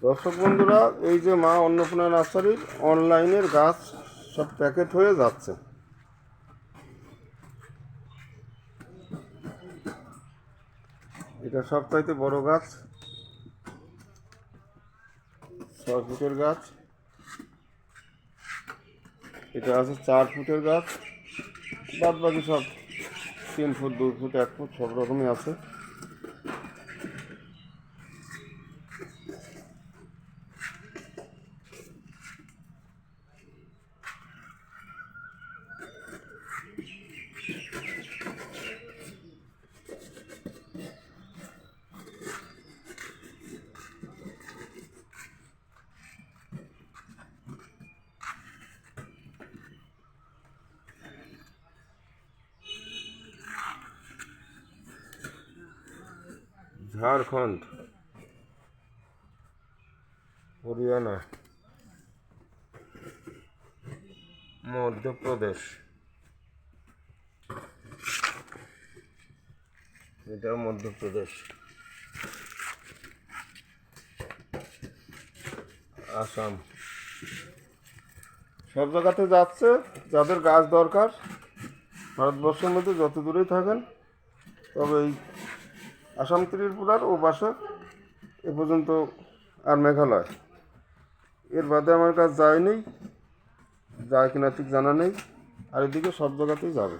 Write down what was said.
দর্শক বন্ধুরা, এই যে মা অন্নপূর্ণা নার্সারির অনলাইনের গাছ সব প্যাকেট হয়ে যাচ্ছে। এটা সবচাইতে বড় গাছ, 6 ফুটের গাছ। এটা আছে 4 ফুটের গাছ, বাদ বাকি সব 3 ফুট, 2 ফুট, 1 ফুট সব রকমই আছে। ঝাড়খণ্ড, হরিয়ানা, মধ্যপ্রদেশ, এটাও মধ্যপ্রদেশ, আসাম, সব জায়গাতে যাচ্ছে। যাদের গাছ দরকার ভারতবর্ষের মধ্যে যত দূরেই থাকেন, তবে এই আসাম ত্রিপুরার ও পাশে এ পর্যন্ত আর মেঘালয়, এর বাদে আমার কাছে যায়নি, যায় কিনা ঠিক জানা নেই। আর এদিকে সব জায়গাতেই যাবে।